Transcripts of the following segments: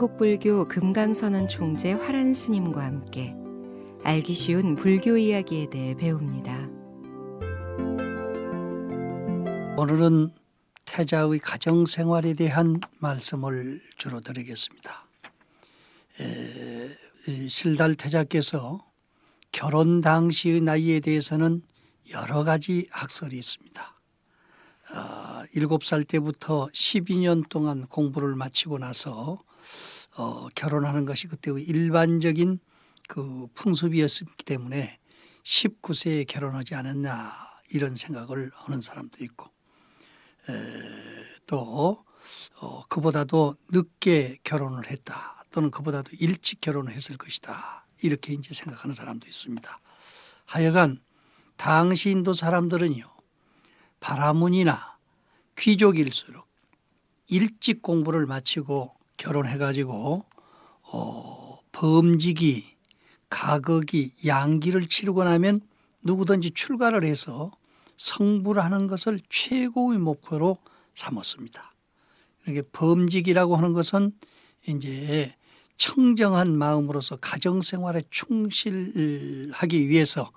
한국불교 금강선언 총재 화란 스님과 함께 알기 쉬운 불교 이야기에 대해 배웁니다. 오늘은 태자의 가정생활에 대한 말씀을 주로 드리겠습니다. 실달 태자께서 결혼 당시의 나이에 대해서는 여러 가지 학설이 있습니다. 7살 때부터 12년 동안 공부를 마치고 나서 결혼하는 것이 그때의 일반적인 그 풍습이었기 때문에 19세에 결혼하지 않았나 이런 생각을 하는 사람도 있고, 또 그보다도 늦게 결혼을 했다 또는 그보다도 일찍 결혼을 했을 것이다 이렇게 이제 생각하는 사람도 있습니다. 하여간 당시 인도 사람들은요, 바라문이나 귀족일수록 일찍 공부를 마치고 결혼해가지고 범직이, 가극이, 양기를 치르고 나면 누구든지 출가를 해서 성불을 하는 것을 최고의 목표로 삼았습니다. 이렇게 범직이라고 하는 것은 이제 청정한 마음으로서 가정생활에 충실하기 위해서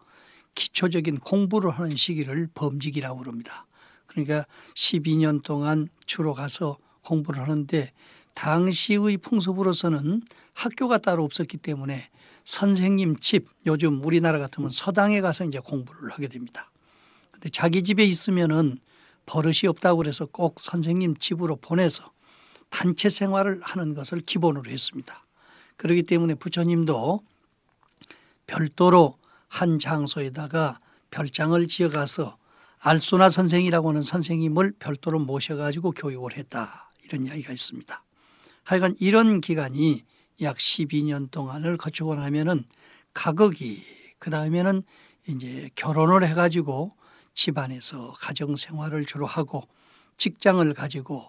기초적인 공부를 하는 시기를 범직이라고 그럽니다. 그러니까 12년 동안 주로 가서 공부를 하는데, 당시의 풍습으로서는 학교가 따로 없었기 때문에 선생님 집, 요즘 우리나라 같으면 서당에 가서 이제 공부를 하게 됩니다. 근데 자기 집에 있으면은 버릇이 없다고 그래서 꼭 선생님 집으로 보내서 단체 생활을 하는 것을 기본으로 했습니다. 그렇기 때문에 부처님도 별도로 한 장소에다가 별장을 지어가서 알소나 선생이라고 하는 선생님을 별도로 모셔가지고 교육을 했다, 이런 이야기가 있습니다. 하여간 이런 기간이 약 12년 동안을 거치고 나면은 가극이, 그 다음에는 이제 결혼을 해가지고 집안에서 가정 생활을 주로 하고 직장을 가지고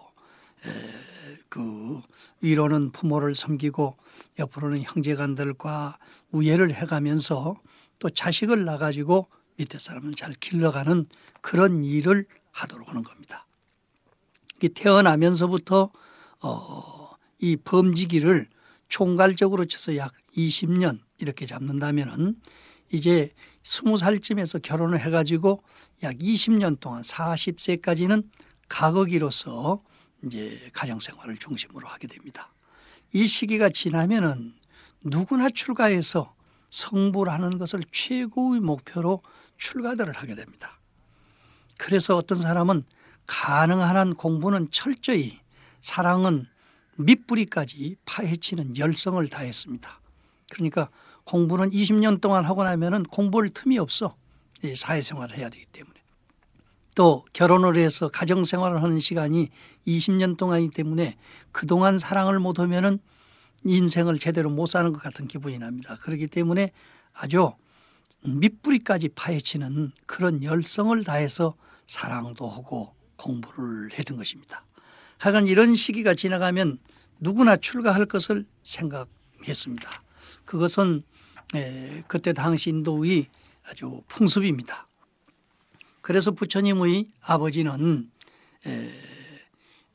그 위로는 부모를 섬기고 옆으로는 형제간들과 우애를 해가면서 또 자식을 낳아가지고 밑에 사람을 잘 길러가는 그런 일을 하도록 하는 겁니다. 태어나면서부터 이 범지기를 총괄적으로 쳐서 약 20년 이렇게 잡는다면은 이제 20살쯤에서 결혼을 해가지고 약 20년 동안 40세까지는 가거기로서 이제 가정생활을 중심으로 하게 됩니다. 이 시기가 지나면은 누구나 출가해서 성불하는 것을 최고의 목표로 출가들을 하게 됩니다. 그래서 어떤 사람은 가능한 한 공부는 철저히, 사랑은 밑뿌리까지 파헤치는 열성을 다했습니다. 그러니까 공부는 20년 동안 하고 나면은 공부할 틈이 없어. 사회생활을 해야 되기 때문에. 또 결혼을 해서 가정생활을 하는 시간이 20년 동안이기 때문에 그동안 사랑을 못 하면은 인생을 제대로 못 사는 것 같은 기분이 납니다. 그렇기 때문에 아주 밑뿌리까지 파헤치는 그런 열성을 다해서 사랑도 하고 공부를 했던 것입니다. 하여간 이런 시기가 지나가면 누구나 출가할 것을 생각했습니다. 그것은 그때 당시 인도의 아주 풍습입니다. 그래서 부처님의 아버지는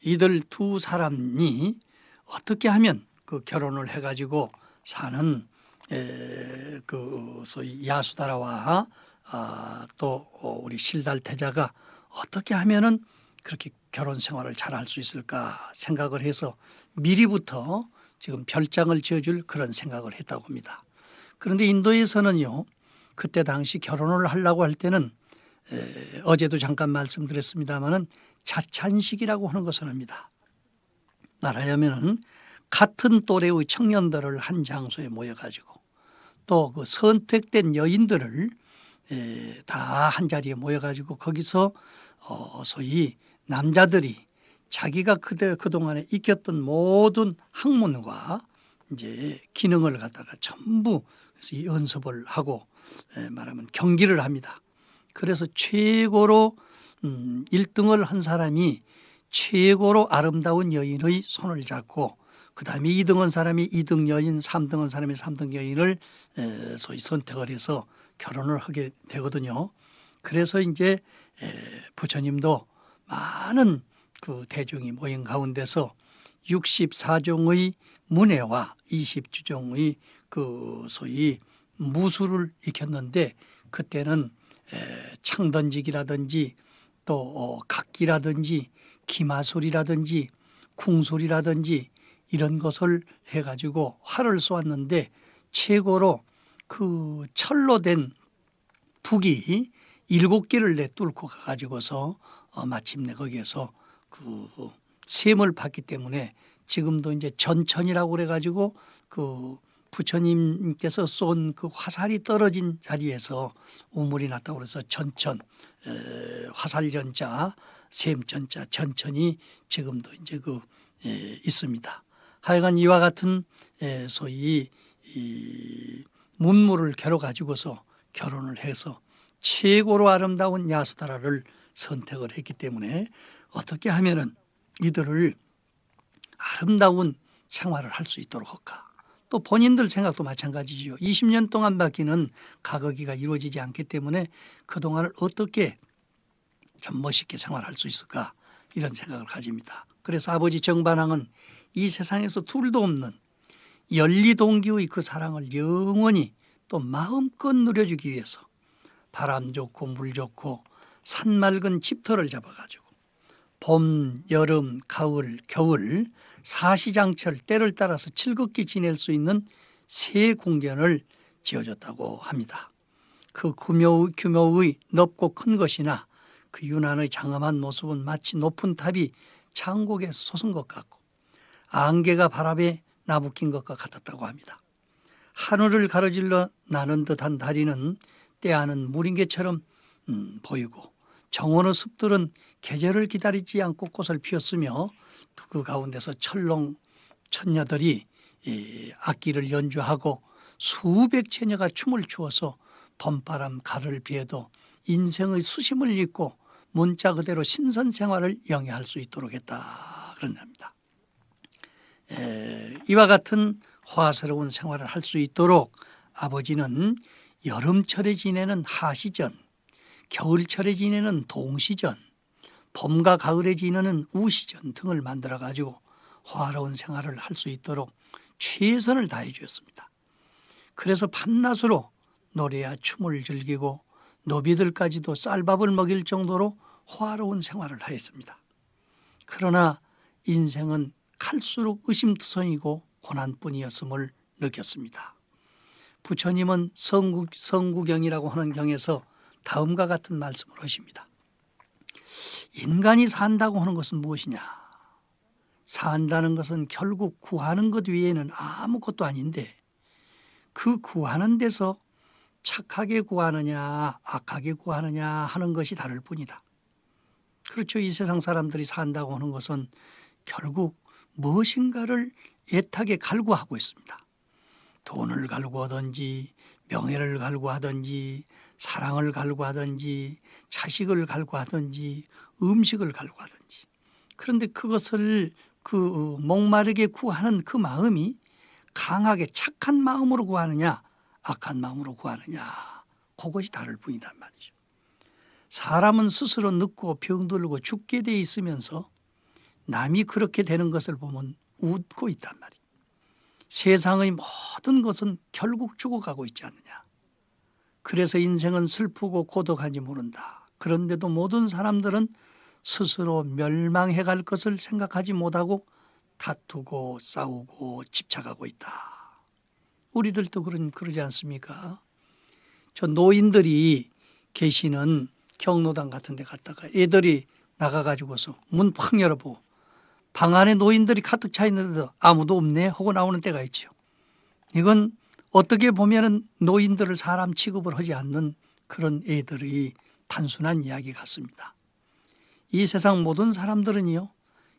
이들 두 사람이 어떻게 하면 그 결혼을 해가지고 사는 그 소위 야수다라와 또 우리 실달태자가 어떻게 하면은 그렇게 결혼 생활을 잘 할 수 있을까 생각을 해서 미리부터 지금 별장을 지어줄 그런 생각을 했다고 합니다. 그런데 인도에서는요, 그때 당시 결혼을 하려고 할 때는 어제도 잠깐 말씀드렸습니다마는 자찬식이라고 하는 것을 합니다. 말하자면은 같은 또래의 청년들을 한 장소에 모여가지고 또 그 선택된 여인들을 다 한 자리에 모여가지고 거기서 소위 남자들이 자기가 그동안에 익혔던 모든 학문과 이제 기능을 갖다가 전부 연습을 하고 말하면 경기를 합니다. 그래서 최고로 1등을 한 사람이 최고로 아름다운 여인의 손을 잡고, 그 다음에 2등한 사람이 2등 여인, 3등한 사람이 3등 여인을 소위 선택을 해서 결혼을 하게 되거든요. 그래서 이제 부처님도 많은 그 대중이 모인 가운데서 64종의 문해와 20주종의 그 소위 무술을 익혔는데 그때는 창 던지기라든지 또 각기라든지 기마술이라든지 궁술이라든지 이런 것을 해가지고 활을 쏘았는데 최고로 그 철로 된 북이 7개를 내뚫고 가가지고서 마침내 거기에서 그 셈을 받기 때문에 지금도 이제 전천이라고 그래가지고 그 부처님께서 쏜 그 화살이 떨어진 자리에서 우물이 났다고 그래서 전천, 화살연자, 셈천자, 전천이 지금도 이제 있습니다. 하여간 이와 같은 소위 이 문물을 겨뤄 가지고서 결혼을 해서 최고로 아름다운 야수다라를 선택을 했기 때문에 어떻게 하면은 이들을 아름다운 생활을 할 수 있도록 할까? 또 본인들 생각도 마찬가지죠. 20년 동안밖에는 가거기가 이루어지지 않기 때문에 그동안을 어떻게 참 멋있게 생활할 수 있을까? 이런 생각을 가집니다. 그래서 아버지 정반항은 이 세상에서 둘도 없는 연리동기의 그 사랑을 영원히 또 마음껏 누려주기 위해서 바람 좋고 물 좋고 산 맑은 집터를 잡아가지고 봄, 여름, 가을, 겨울 사시장철 때를 따라서 즐겁게 지낼 수 있는 새 궁전을 지어줬다고 합니다. 그 규모의 넓고 큰 것이나 그 유난의 장엄한 모습은 마치 높은 탑이 창곡에 솟은 것 같고 안개가 바람에 나부낀 것과 같았다고 합니다. 하늘을 가로질러 나는 듯한 다리는 때아는 무림개처럼 보이고 정원의 숲들은 계절을 기다리지 않고 꽃을 피웠으며 그 가운데서 철롱 천녀들이 악기를 연주하고 수백 처녀가 춤을 추어서 봄바람 가를 비해도 인생의 수심을 잇고 문자 그대로 신선 생활을 영위할 수 있도록 했다 그런답니다. 이와 같은 화스러운 생활을 할 수 있도록 아버지는 여름철에 지내는 하시전, 겨울철에 지내는 동시전, 봄과 가을에 지내는 우시전 등을 만들어 가지고 화려한 생활을 할 수 있도록 최선을 다해 주었습니다. 그래서 밤낮으로 노래와 춤을 즐기고 노비들까지도 쌀밥을 먹일 정도로 화려한 생활을 하였습니다. 그러나 인생은 갈수록 의심투성이고 고난뿐이었음을 느꼈습니다. 부처님은 성구경이라고 하는 경에서 다음과 같은 말씀을 하십니다. 인간이 산다고 하는 것은 무엇이냐? 산다는 것은 결국 구하는 것 외에는 아무것도 아닌데 그 구하는 데서 착하게 구하느냐 악하게 구하느냐 하는 것이 다를 뿐이다. 그렇죠. 이 세상 사람들이 산다고 하는 것은 결국 무엇인가를 애타게 갈구하고 있습니다. 돈을 갈구하든지 명예를 갈구하든지 사랑을 갈구하든지 자식을 갈구하든지 음식을 갈구하든지 그런데 그것을 그 목마르게 구하는 그 마음이 강하게 착한 마음으로 구하느냐 악한 마음으로 구하느냐 그것이 다를 뿐이란 말이죠. 사람은 스스로 늙고 병들고 죽게 돼 있으면서 남이 그렇게 되는 것을 보면 웃고 있단 말이에요. 세상의 모든 것은 결국 죽어가고 있지 않느냐. 그래서 인생은 슬프고 고독한지 모른다. 그런데도 모든 사람들은 스스로 멸망해 갈 것을 생각하지 못하고 다투고 싸우고 집착하고 있다. 우리들도 그러지 않습니까? 저 노인들이 계시는 경로당 같은 데 갔다가 애들이 나가가지고서 문 팍 열어보고 방 안에 노인들이 가득 차 있는데도 아무도 없네 하고 나오는 때가 있죠. 이건 어떻게 보면 노인들을 사람 취급을 하지 않는 그런 애들의 단순한 이야기 같습니다. 이 세상 모든 사람들은요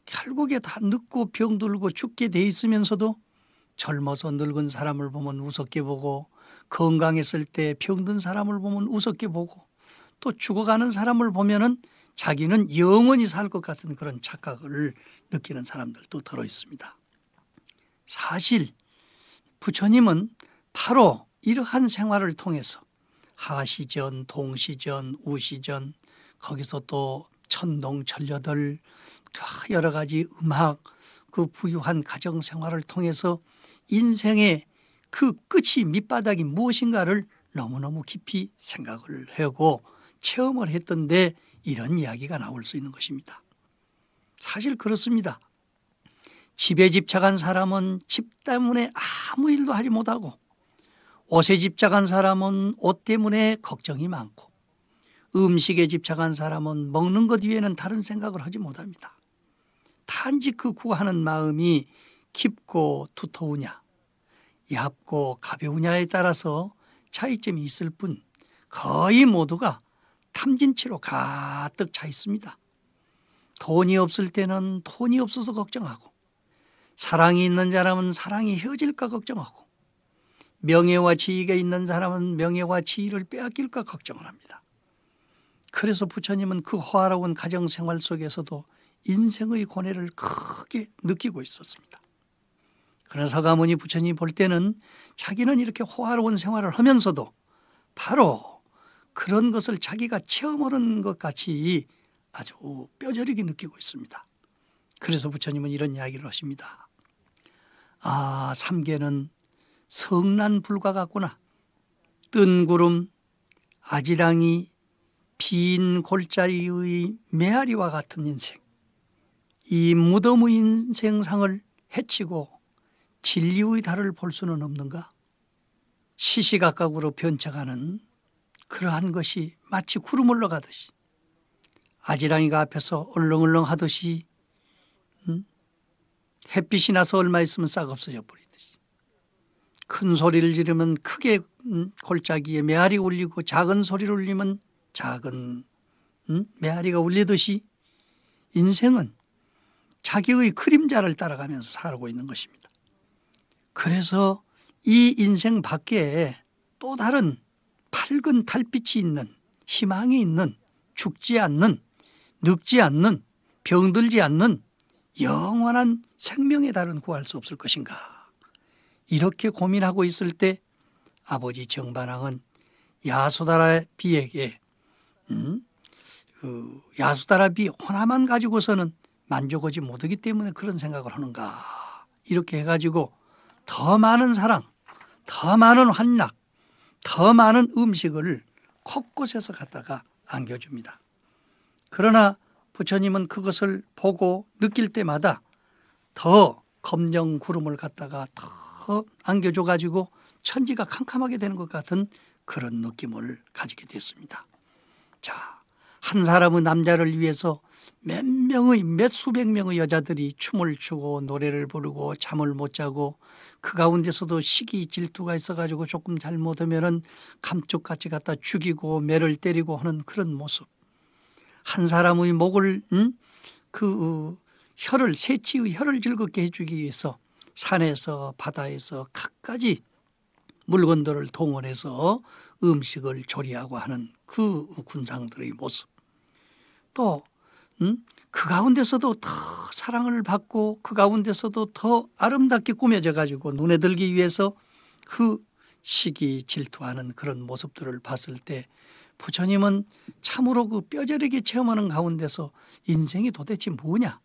결국에 다 늙고 병들고 죽게 돼 있으면서도 젊어서 늙은 사람을 보면 우습게 보고 건강했을 때 병든 사람을 보면 우습게 보고 또 죽어가는 사람을 보면은 자기는 영원히 살 것 같은 그런 착각을 느끼는 사람들도 들어 있습니다. 사실 부처님은 바로 이러한 생활을 통해서 하시전, 동시전, 우시전 거기서 또 천동천녀들 여러 가지 음악 그 부유한 가정 생활을 통해서 인생의 그 끝이 밑바닥이 무엇인가를 너무너무 깊이 생각을 하고 체험을 했던데 이런 이야기가 나올 수 있는 것입니다. 사실 그렇습니다. 집에 집착한 사람은 집 때문에 아무 일도 하지 못하고, 옷에 집착한 사람은 옷 때문에 걱정이 많고, 음식에 집착한 사람은 먹는 것 외에는 다른 생각을 하지 못합니다. 단지 그 구하는 마음이 깊고 두터우냐, 얇고 가벼우냐에 따라서 차이점이 있을 뿐 거의 모두가 탐진치로 가득 차 있습니다. 돈이 없을 때는 돈이 없어서 걱정하고, 사랑이 있는 사람은 사랑이 헤어질까 걱정하고, 명예와 지위가 있는 사람은 명예와 지위를 빼앗길까 걱정을 합니다. 그래서 부처님은 그 호화로운 가정생활 속에서도 인생의 고뇌를 크게 느끼고 있었습니다. 그러나 서가모니 부처님이 볼 때는 자기는 이렇게 호화로운 생활을 하면서도 바로 그런 것을 자기가 체험하는 것 같이 아주 뼈저리게 느끼고 있습니다. 그래서 부처님은 이런 이야기를 하십니다. 아, 삼계는 성난 불과 같구나. 뜬 구름, 아지랑이, 빈 골짜기의 메아리와 같은 인생. 이 무덤의 인생상을 해치고 진리의 달을 볼 수는 없는가? 시시각각으로 변쳐가는 그러한 것이 마치 구름 올라가듯이, 아지랑이가 앞에서 얼렁얼렁 하듯이 햇빛이 나서 얼마 있으면 싹 없어져 버리듯이, 큰 소리를 지르면 크게 골짜기에 메아리 울리고 작은 소리를 울리면 작은 메아리가 울리듯이 인생은 자기의 그림자를 따라가면서 살고 있는 것입니다. 그래서 이 인생 밖에 또 다른 밝은 달빛이 있는, 희망이 있는, 죽지 않는, 늙지 않는, 병들지 않는 영원한 생명의 달은 구할 수 없을 것인가. 이렇게 고민하고 있을 때 아버지 정반왕은 야수다라 비에게 야수다라 비 하나만 가지고서는 만족하지 못하기 때문에 그런 생각을 하는가. 이렇게 해가지고 더 많은 사랑, 더 많은 환락, 더 많은 음식을 곳곳에서 갖다가 안겨줍니다. 그러나 부처님은 그것을 보고 느낄 때마다 더 검정 구름을 갖다가 더 안겨줘가지고 천지가 캄캄하게 되는 것 같은 그런 느낌을 가지게 됐습니다. 자, 한 사람의 남자를 위해서 몇 수백 명의 여자들이 춤을 추고 노래를 부르고 잠을 못 자고, 그 가운데서도 시기 질투가 있어가지고 조금 잘못하면은 감쪽같이 갖다 죽이고 매를 때리고 하는 그런 모습. 한 사람의 목을 혀를, 새치의 혀를 즐겁게 해주기 위해서 산에서 바다에서 갖가지 물건들을 동원해서 음식을 조리하고 하는 그 군상들의 모습. 또 그 가운데서도 더 사랑을 받고 그 가운데서도 더 아름답게 꾸며져 가지고 눈에 들기 위해서 그 시기 질투하는 그런 모습들을 봤을 때 부처님은 참으로 그 뼈저리게 체험하는 가운데서 인생이 도대체 뭐냐?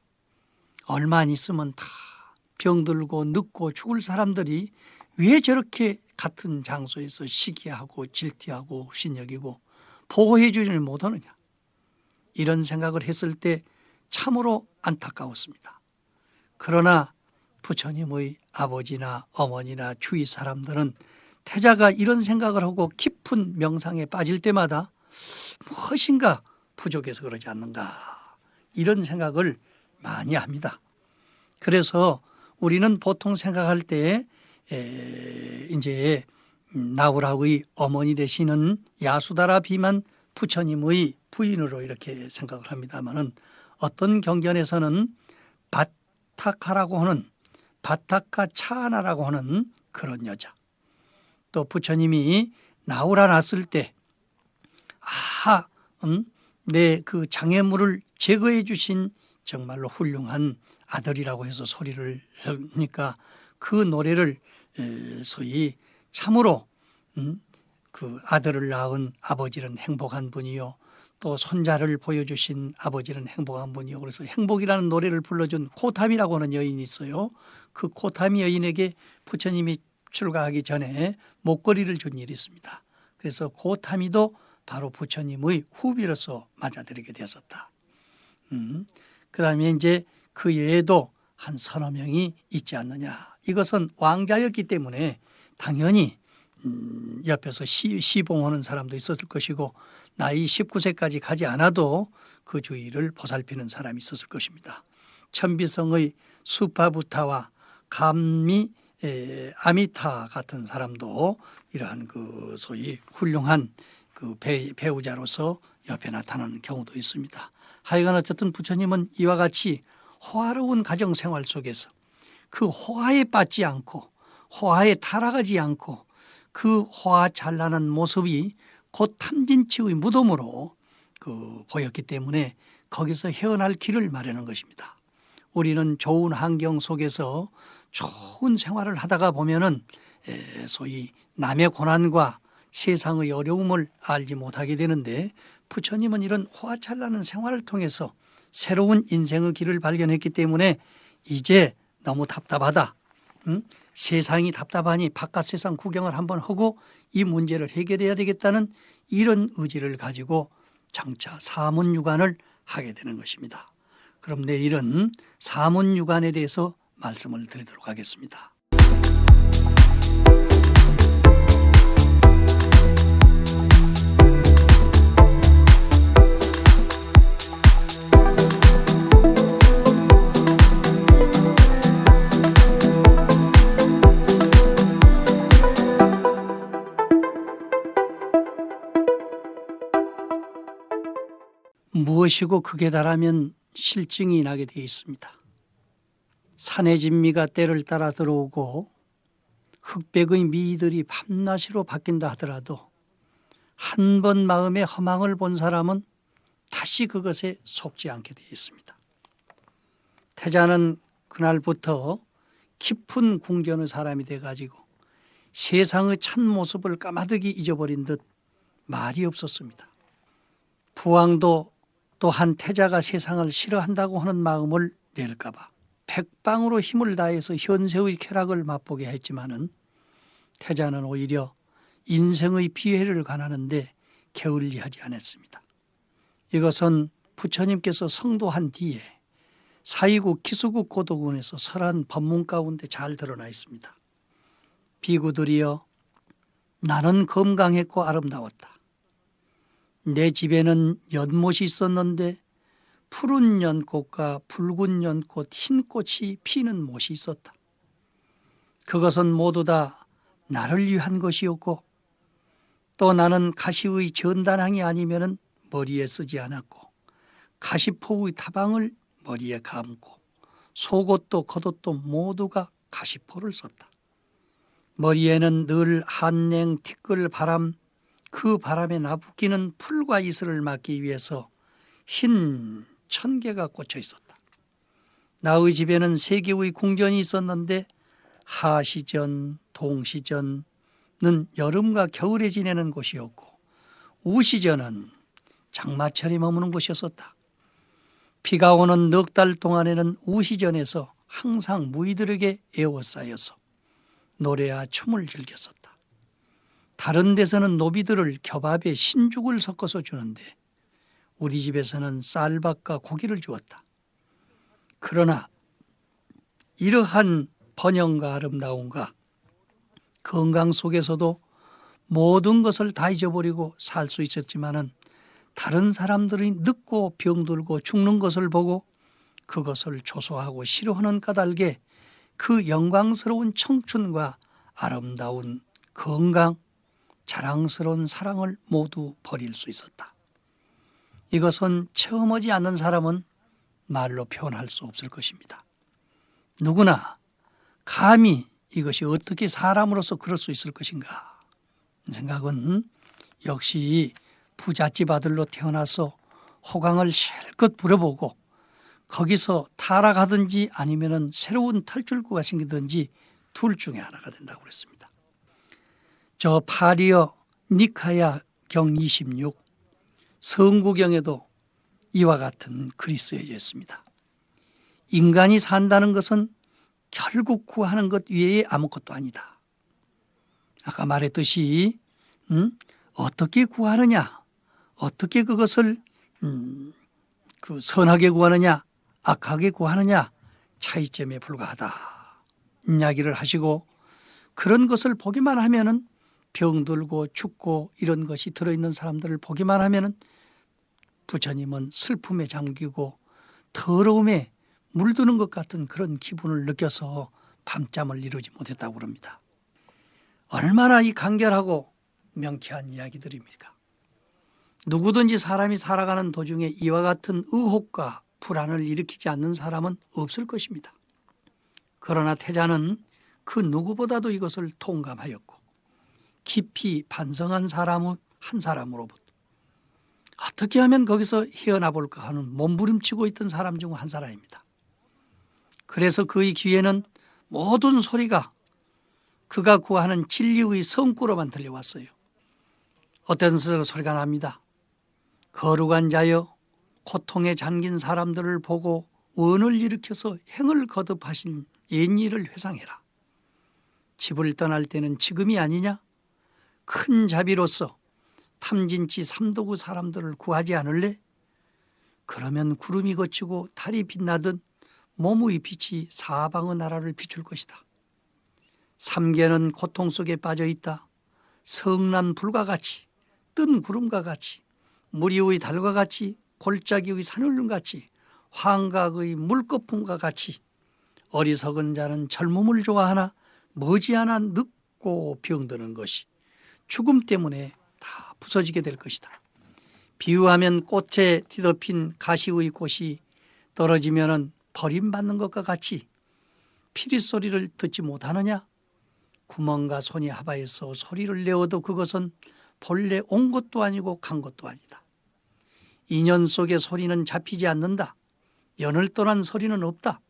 얼마 안 있으면 다 병들고 늙고 죽을 사람들이 왜 저렇게 같은 장소에서 시기하고 질투하고 신여기고 보호해 주지를 못하느냐? 이런 생각을 했을 때 참으로 안타까웠습니다. 그러나 부처님의 아버지나 어머니나 주위 사람들은 태자가 이런 생각을 하고 깊은 명상에 빠질 때마다 무엇인가 부족해서 그러지 않는가, 이런 생각을 많이 합니다. 그래서 우리는 보통 생각할 때 이제 나우라의 어머니 되시는 야수다라 비만 부처님의 부인으로 이렇게 생각을 합니다만은, 어떤 경전에서는 바타카라고 하는, 바타카 차하나라고 하는 그런 여자, 또 부처님이 나우라 났을 때 내 그 장애물을 제거해 주신 정말로 훌륭한 아들이라고 해서 소리를 하니까 그 노래를 소위 참으로 그 아들을 낳은 아버지는 행복한 분이요, 또 손자를 보여주신 아버지는 행복한 분이요. 그래서 행복이라는 노래를 불러준 코타미라고 하는 여인이 있어요. 그 코타미 여인에게 부처님이 출가하기 전에 목걸이를 준 일이 있습니다. 그래서 코타미도 바로 부처님의 후비로서 맞아들이게 되었었다. 그 다음에 이제 그 외에도 한 서너 명이 있지 않느냐. 이것은 왕자였기 때문에 당연히 옆에서 시봉하는 사람도 있었을 것이고 나이 19세까지 가지 않아도 그 주위를 보살피는 사람이 있었을 것입니다. 천비성의 수파부타와 감미 아미타 같은 사람도 이러한 그 소위 훌륭한 그 배우자로서 옆에 나타나는 경우도 있습니다. 하여간 어쨌든 부처님은 이와 같이 호화로운 가정 생활 속에서 그 호화에 빠지지 않고 호화에 타락하지 않고 그 호화 찬란한 모습이 곧 탐진치의 무덤으로 보였기 때문에 거기서 헤어날 길을 마련한 것입니다. 우리는 좋은 환경 속에서 좋은 생활을 하다가 보면은 소위 남의 고난과 세상의 어려움을 알지 못하게 되는데 부처님은 이런 호화찬란한 생활을 통해서 새로운 인생의 길을 발견했기 때문에 이제 너무 답답하다. 세상이 답답하니 바깥 세상 구경을 한번 하고 이 문제를 해결해야 되겠다는 이런 의지를 가지고 장차 사문유관을 하게 되는 것입니다. 그럼 내일은 사문유관에 대해서 말씀을 드리도록 하겠습니다. 무엇이고 극에 달하면 실증이 나게 되어 있습니다. 산의 진미가 때를 따라 들어오고 흑백의 미들이 밤낮으로 바뀐다 하더라도 한 번 마음에 허망을 본 사람은 다시 그것에 속지 않게 되어 있습니다. 태자는 그날부터 깊은 궁전의 사람이 돼가지고 세상의 참모습을 까마득히 잊어버린 듯 말이 없었습니다. 부왕도 또한 태자가 세상을 싫어한다고 하는 마음을 낼까 봐 백방으로 힘을 다해서 현세의 쾌락을 맛보게 했지만은 태자는 오히려 인생의 비회를 관하는데 게을리하지 않았습니다. 이것은 부처님께서 성도한 뒤에 사이국 기수국 고도군에서 설한 법문 가운데 잘 드러나 있습니다. 비구들이여, 나는 건강했고 아름다웠다. 내 집에는 연못이 있었는데 푸른 연꽃과 붉은 연꽃, 흰 꽃이 피는 못이 있었다. 그것은 모두 다 나를 위한 것이었고 또 나는 가시의 전단항이 아니면 머리에 쓰지 않았고 가시포의 타방을 머리에 감고 속옷도 겉옷도 모두가 가시포를 썼다. 머리에는 늘 한냉 티끌 바람, 그 바람에 나부끼는 풀과 이슬을 막기 위해서 흰 천개가 꽂혀 있었다. 나의 집에는 3개의 궁전이 있었는데 하시전, 동시전은 여름과 겨울에 지내는 곳이었고 우시전은 장마철에 머무는 곳이었었다. 비가 오는 넉 달 동안에는 우시전에서 항상 무의들에게 에워싸여서 노래와 춤을 즐겼었다. 다른 데서는 노비들을 겹밥에 신죽을 섞어서 주는데 우리 집에서는 쌀밥과 고기를 주었다. 그러나 이러한 번영과 아름다움과 건강 속에서도 모든 것을 다 잊어버리고 살 수 있었지만은 다른 사람들이 늙고 병들고 죽는 것을 보고 그것을 조소하고 싫어하는 까닭에 그 영광스러운 청춘과 아름다운 건강, 자랑스러운 사랑을 모두 버릴 수 있었다. 이것은 체험하지 않는 사람은 말로 표현할 수 없을 것입니다. 누구나 감히 이것이 어떻게 사람으로서 그럴 수 있을 것인가 생각은 역시 부잣집 아들로 태어나서 호강을 실컷 부려보고 거기서 타락하든지 아니면 새로운 탈출구가 생기든지 둘 중에 하나가 된다고 그랬습니다. 저 파리어 니카야 경 26 성구경에도 이와 같은 글이 쓰여져 있습니다. 인간이 산다는 것은 결국 구하는 것 외에 아무것도 아니다. 아까 말했듯이 어떻게 구하느냐, 어떻게 그것을 선하게 구하느냐, 악하게 구하느냐 차이점에 불과하다 이야기를 하시고, 그런 것을 보기만 하면은 병들고 죽고 이런 것이 들어있는 사람들을 보기만 하면은 부처님은 슬픔에 잠기고 더러움에 물드는 것 같은 그런 기분을 느껴서 밤잠을 이루지 못했다고 그럽니다. 얼마나 이 간결하고 명쾌한 이야기들입니까? 누구든지 사람이 살아가는 도중에 이와 같은 의혹과 불안을 일으키지 않는 사람은 없을 것입니다. 그러나 태자는 그 누구보다도 이것을 통감하였고 깊이 반성한 한 사람으로부터 어떻게 하면 거기서 헤어나 볼까 하는 몸부림치고 있던 사람 중 한 사람입니다. 그래서 그의 귀에는 모든 소리가 그가 구하는 진리의 성구로만 들려왔어요. 어떤 소리가 납니다. 거룩한 자여, 고통에 잠긴 사람들을 보고 원을 일으켜서 행을 거듭하신 옛일을 회상해라. 집을 떠날 때는 지금이 아니냐? 큰 자비로서 탐진치 삼도구 사람들을 구하지 않을래? 그러면 구름이 걷히고 달이 빛나듯 몸의 빛이 사방의 나라를 비출 것이다. 삼계는 고통 속에 빠져 있다. 성난 불과 같이, 뜬 구름과 같이, 무리의 달과 같이, 골짜기의 산울림 같이, 환각의 물거품과 같이, 어리석은 자는 젊음을 좋아하나 머지않아 늙고 병드는 것이 죽음 때문에 다 부서지게 될 것이다. 비유하면 꽃에 뒤덮인 가시의 꽃이 떨어지면 버림받는 것과 같이 피리 소리를 듣지 못하느냐? 구멍과 손이 하바에서 소리를 내어도 그것은 본래 온 것도 아니고 간 것도 아니다. 인연 속의 소리는 잡히지 않는다. 연을 떠난 소리는 없다.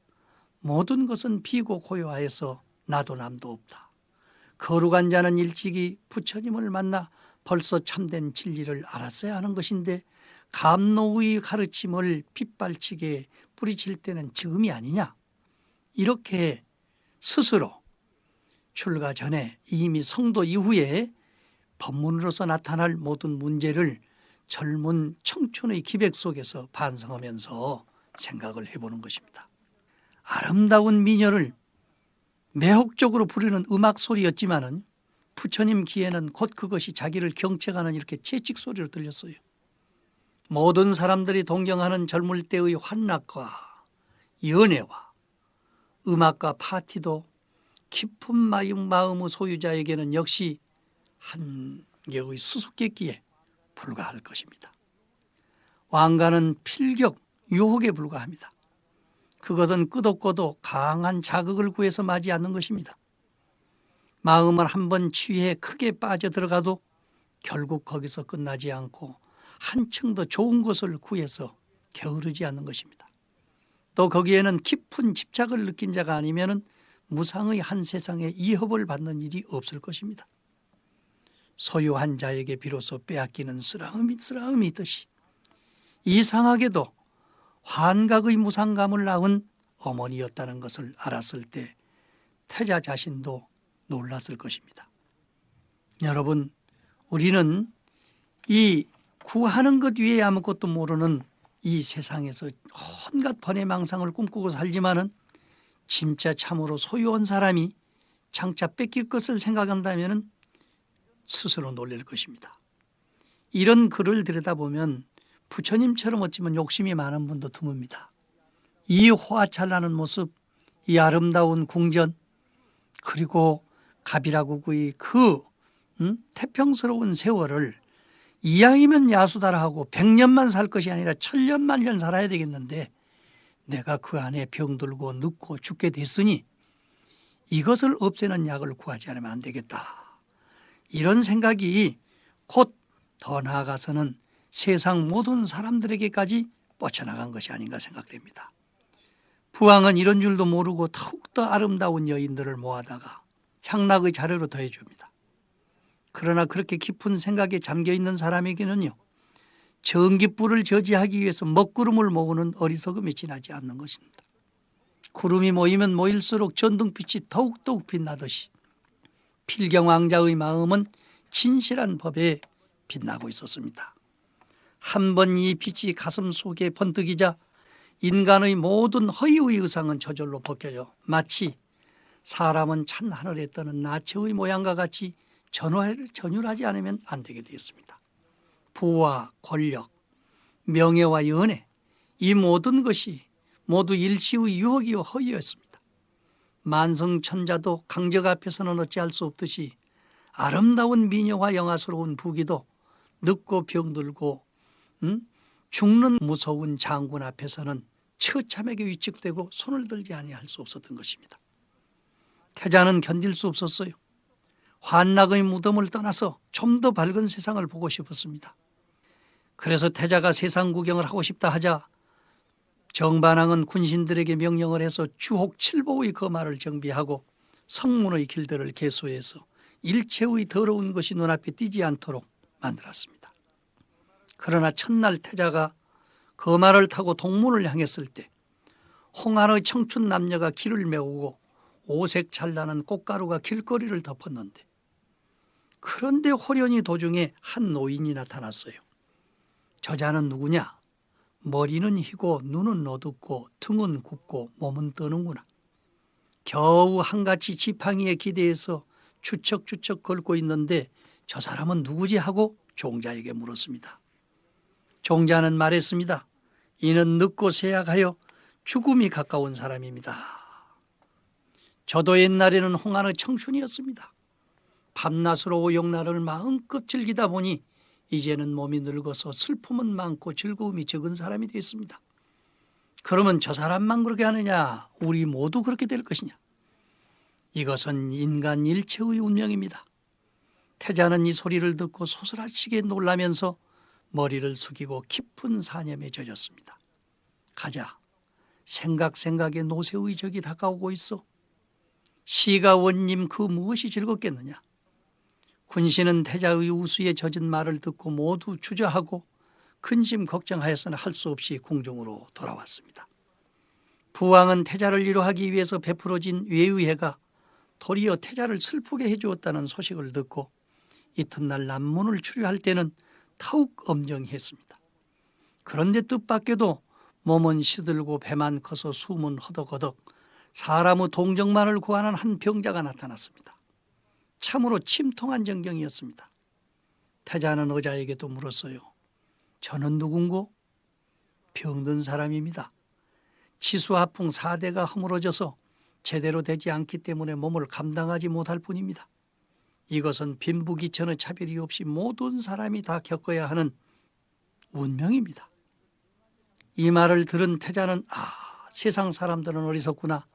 모든 것은 비고 고요하여서 나도 남도 없다. 거룩한 자는 일찍이 부처님을 만나 벌써 참된 진리를 알았어야 하는 것인데 감노의 가르침을 빗발치게 뿌리칠 때는 지금이 아니냐? 이렇게 스스로 출가 전에 이미 성도 이후에 법문으로서 나타날 모든 문제를 젊은 청춘의 기백 속에서 반성하면서 생각을 해보는 것입니다. 아름다운 미녀를 매혹적으로 부르는 음악 소리였지만은 부처님 귀에는 곧 그것이 자기를 경책하는 이렇게 채찍 소리로 들렸어요. 모든 사람들이 동경하는 젊을 때의 환락과 연애와 음악과 파티도 깊은 마음의 소유자에게는 역시 한 개의 수수께끼에 불과할 것입니다. 왕가는 필격, 유혹에 불과합니다. 그것은 끄덕고도 강한 자극을 구해서 마지 않는 것입니다. 마음을 한번 취해 크게 빠져들어가도 결국 거기서 끝나지 않고 한층 더 좋은 것을 구해서 게으르지 않는 것입니다. 또 거기에는 깊은 집착을 느낀 자가 아니면 무상의 한 세상에 이협을 받는 일이 없을 것입니다. 소유한 자에게 비로소 빼앗기는 쓰라움이 있듯이 이상하게도 환각의 무상감을 낳은 어머니였다는 것을 알았을 때 태자 자신도 놀랐을 것입니다. 여러분, 우리는 이 구하는 것 외에 아무것도 모르는 이 세상에서 온갖 번외망상을 꿈꾸고 살지만은 진짜 참으로 소유한 사람이 장차 뺏길 것을 생각한다면 스스로 놀랄 것입니다. 이런 글을 들여다보면 부처님처럼 어찌면 욕심이 많은 분도 드뭅니다. 이 화찰나는 모습, 이 아름다운 궁전, 그리고 가비라국의 그 태평스러운 세월을 이왕이면 야수다라 하고 100년만 살 것이 아니라 1000년만 년 살아야 되겠는데 내가 그 안에 병들고 늙고 죽게 됐으니 이것을 없애는 약을 구하지 않으면 안 되겠다. 이런 생각이 곧 더 나아가서는 세상 모든 사람들에게까지 뻗쳐나간 것이 아닌가 생각됩니다. 부왕은 이런 줄도 모르고 더욱더 아름다운 여인들을 모아다가 향락의 자료로 더해줍니다. 그러나 그렇게 깊은 생각에 잠겨있는 사람에게는요, 전깃불을 저지하기 위해서 먹구름을 모으는 어리석음이 지나지 않는 것입니다. 구름이 모이면 모일수록 전등빛이 더욱더욱 빛나듯이 필경 왕자의 마음은 진실한 법에 빛나고 있었습니다. 한 번 이 빛이 가슴 속에 번뜩이자 인간의 모든 허위의 의상은 저절로 벗겨져 마치 사람은 찬 하늘에 떠는 나체의 모양과 같이 전율하지 않으면 안 되게 되었습니다. 부와 권력, 명예와 연애, 이 모든 것이 모두 일시의 유혹이요 허위였습니다. 만성천자도 강적 앞에서는 어찌할 수 없듯이 아름다운 미녀와 영화스러운 부귀도 늙고 병들고 죽는 무서운 장군 앞에서는 처참하게 위축되고 손을 들지 아니할 수 없었던 것입니다. 태자는 견딜 수 없었어요. 환락의 무덤을 떠나서 좀 더 밝은 세상을 보고 싶었습니다. 그래서 태자가 세상 구경을 하고 싶다 하자 정반왕은 군신들에게 명령을 해서 주혹 7보의 거마를 정비하고 성문의 길들을 개소해서 일체의 더러운 것이 눈앞에 띄지 않도록 만들었습니다. 그러나 첫날 태자가 거마를 타고 동문을 향했을 때 홍안의 청춘 남녀가 길을 메우고 오색 찬란한 꽃가루가 길거리를 덮었는데 그런데 호련히 도중에 한 노인이 나타났어요. 저자는 누구냐? 머리는 희고 눈은 어둡고 등은 굽고 몸은 떠는구나. 겨우 한가지 지팡이에 기대해서 추척추척 걸고 있는데 저 사람은 누구지 하고 종자에게 물었습니다. 종자는 말했습니다. 이는 늙고 쇠약하여 죽음이 가까운 사람입니다. 저도 옛날에는 홍안의 청춘이었습니다. 밤낮으로 오용날을 마음껏 즐기다 보니 이제는 몸이 늙어서 슬픔은 많고 즐거움이 적은 사람이 됐습니다. 그러면 저 사람만 그렇게 하느냐? 우리 모두 그렇게 될 것이냐? 이것은 인간 일체의 운명입니다. 태자는 이 소리를 듣고 소스라치게 놀라면서 머리를 숙이고 깊은 사념에 젖었습니다. 가자. 생각에 노쇠의 적이 다가오고 있어. 시가 원님 그 무엇이 즐겁겠느냐? 군신은 태자의 우수에 젖은 말을 듣고 모두 주저하고 근심 걱정하였으나 할 수 없이 궁중으로 돌아왔습니다. 부왕은 태자를 위로하기 위해서 베풀어진 외의회가 도리어 태자를 슬프게 해주었다는 소식을 듣고 이튿날 남문을 출유할 때는 더욱 엄정했습니다. 그런데 뜻밖에도 몸은 시들고 배만 커서 숨은 허덕허덕 사람의 동정만을 구하는 한 병자가 나타났습니다. 참으로 침통한 전경이었습니다. 태자는 의자에게도 물었어요. 저는 누군고? 병든 사람입니다. 치수하풍 4대가 허물어져서 제대로 되지 않기 때문에 몸을 감당하지 못할 뿐입니다. 이것은 빈부귀천의 차별이 없이 모든 사람이 다 겪어야 하는 운명입니다. 이 말을 들은 태자는 세상 사람들은 어리석구나.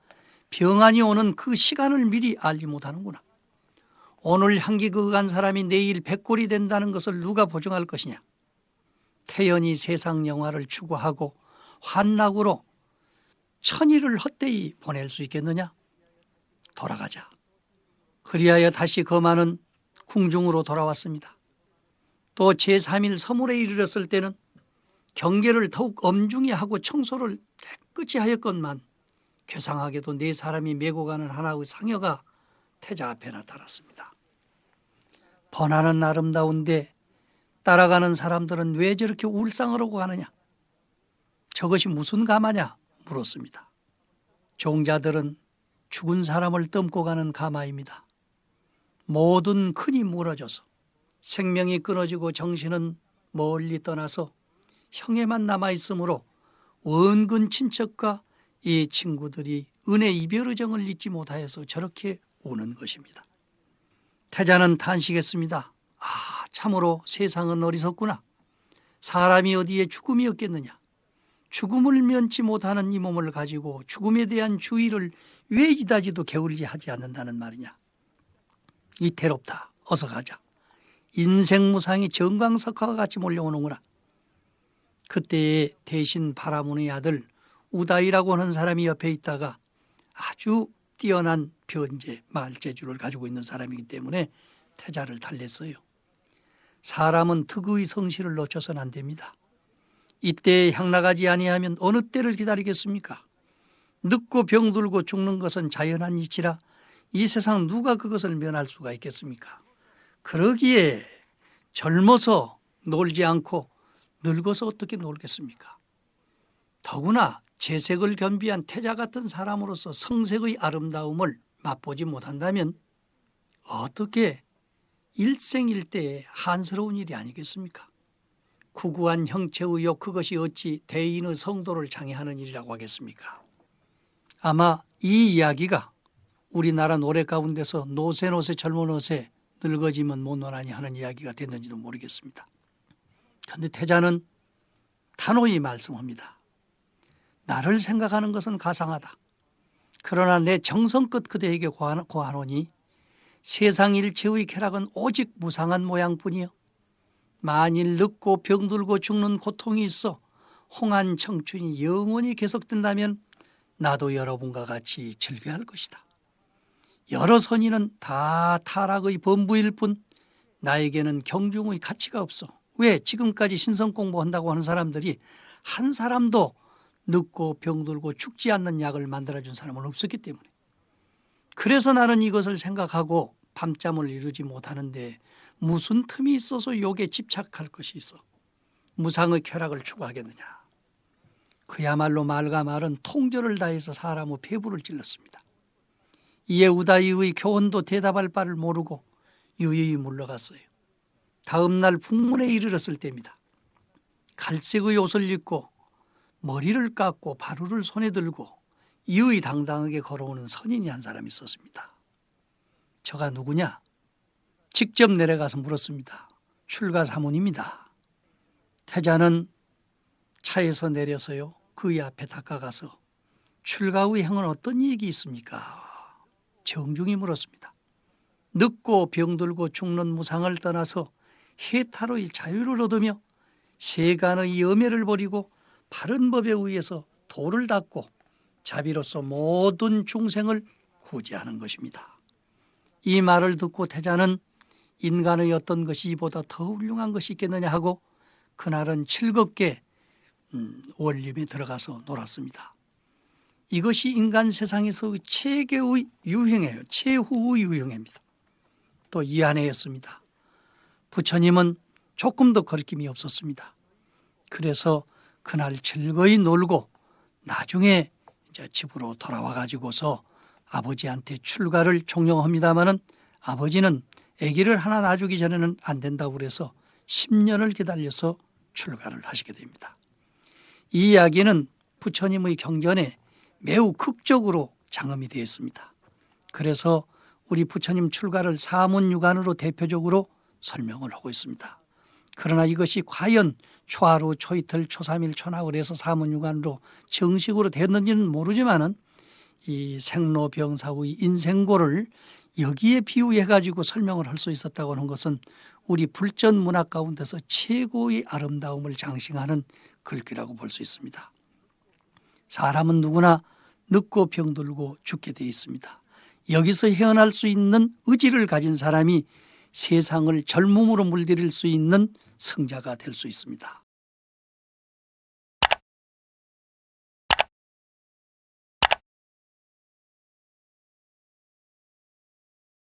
병환이 오는 그 시간을 미리 알지 못하는구나. 오늘 향기그간 사람이 내일 백골이 된다는 것을 누가 보증할 것이냐. 태연이 세상 영화를 추구하고 환락으로 천일을 헛되이 보낼 수 있겠느냐? 돌아가자. 그리하여 다시 거만은 궁중으로 돌아왔습니다. 또 제3일 서물에 이르렀을 때는 경계를 더욱 엄중히 하고 청소를 깨끗이 하였건만 괴상하게도 네 사람이 메고 가는 하나의 상여가 태자 앞에 나타났습니다. 번화는 아름다운데 따라가는 사람들은 왜 저렇게 울상을 하고 가느냐? 저것이 무슨 가마냐? 물었습니다. 종자들은 죽은 사람을 뜸고 가는 가마입니다. 모든 근이 무너져서 생명이 끊어지고 정신은 멀리 떠나서 형에만 남아있으므로 원근 친척과 이 친구들이 은혜 이별의 정을 잊지 못하여서 저렇게 우는 것입니다. 태자는 탄식했습니다. 참으로 세상은 어리석구나. 사람이 어디에 죽음이 없겠느냐. 죽음을 면치 못하는 이 몸을 가지고 죽음에 대한 주의를 왜 이다지도 게을리 하지 않는다는 말이냐. 이태롭다. 어서 가자. 인생무상이 정광석화와 같이 몰려오는구나. 그때에 대신 바라문의 아들 우다이라고 하는 사람이 옆에 있다가 아주 뛰어난 변제, 말재주를 가지고 있는 사람이기 때문에 태자를 달랬어요. 사람은 득의 성실을 놓쳐서는 안 됩니다. 이때에 향락하지 아니하면 어느 때를 기다리겠습니까? 늙고 병들고 죽는 것은 자연한 이치라 이 세상 누가 그것을 면할 수가 있겠습니까? 그러기에 젊어서 놀지 않고 늙어서 어떻게 놀겠습니까? 더구나 재색을 겸비한 태자 같은 사람으로서 성색의 아름다움을 맛보지 못한다면 어떻게 일생일대의 한스러운 일이 아니겠습니까? 구구한 형체의 욕 그것이 어찌 대인의 성도를 장애하는 일이라고 하겠습니까? 아마 이 이야기가 우리나라 노래 가운데서 노새 젊은 옷에 늙어지면 못 노나니 하는 이야기가 됐는지는 모르겠습니다. 그런데 태자는 단호히 말씀합니다. 나를 생각하는 것은 가상하다. 그러나 내 정성껏 그대에게 고하노니 세상 일체의 쾌락은 오직 무상한 모양뿐이요. 만일 늙고 병들고 죽는 고통이 있어 홍한 청춘이 영원히 계속된다면 나도 여러분과 같이 즐겨야 할 것이다. 여러 선인은 다 타락의 범부일 뿐 나에게는 경중의 가치가 없어. 왜? 지금까지 신성 공부한다고 하는 사람들이 한 사람도 늙고 병들고 죽지 않는 약을 만들어준 사람은 없었기 때문에. 그래서 나는 이것을 생각하고 밤잠을 이루지 못하는데 무슨 틈이 있어서 욕에 집착할 것이 있어 무상의 쾌락을 추구하겠느냐. 그야말로 말과 말은 통절을 다해서 사람의 폐부를 찔렀습니다. 이에 우다이의 교훈도 대답할 바를 모르고 유유히 물러갔어요. 다음 날 풍문에 이르렀을 때입니다. 갈색의 옷을 입고 머리를 깎고 바루를 손에 들고 이의당당하게 걸어오는 선인이 한 사람이 있었습니다. 저가 누구냐? 직접 내려가서 물었습니다. 출가사문입니다. 태자는 차에서 내려서요. 그의 앞에 다가가서 출가 후 행은 어떤 얘기 있습니까? 정중히 물었습니다. 늙고 병들고 죽는 무상을 떠나서 해탈의 자유를 얻으며 세간의 염해를 버리고 바른 법에 의해서 도를 닦고 자비로서 모든 중생을 구제하는 것입니다. 이 말을 듣고 태자는 인간의 어떤 것이 이보다 더 훌륭한 것이 있겠느냐 하고 그날은 즐겁게 원림에 들어가서 놀았습니다. 이것이 인간 세상에서 최고의 유형이에요. 최후의 유형입니다. 또 이 안에였습니다. 부처님은 조금 더 거리낌이 없었습니다. 그래서 그날 즐거이 놀고 나중에 이제 집으로 돌아와 가지고서 아버지한테 출가를 종용합니다마는 아버지는 아기를 하나 낳아주기 전에는 안 된다고 그래서 10년을 기다려서 출가를 하시게 됩니다. 이 이야기는 부처님의 경전에 매우 극적으로 장엄이 되어 있습니다. 그래서 우리 부처님 출가를 사문유관으로 대표적으로 설명을 하고 있습니다. 그러나 이것이 과연 초하루, 초이틀, 초삼일, 초나흘 해서 사문유관으로 정식으로 됐는지는 모르지만은 이 생로병사의 인생고를 여기에 비유해 가지고 설명을 할 수 있었다고 하는 것은 우리 불전 문학 가운데서 최고의 아름다움을 장식하는 글귀라고 볼 수 있습니다. 사람은 누구나 늙고 병들고 죽게 되어 있습니다. 여기서 헤어날 수 있는 의지를 가진 사람이 세상을 젊음으로 물들일 수 있는 승자가 될 수 있습니다.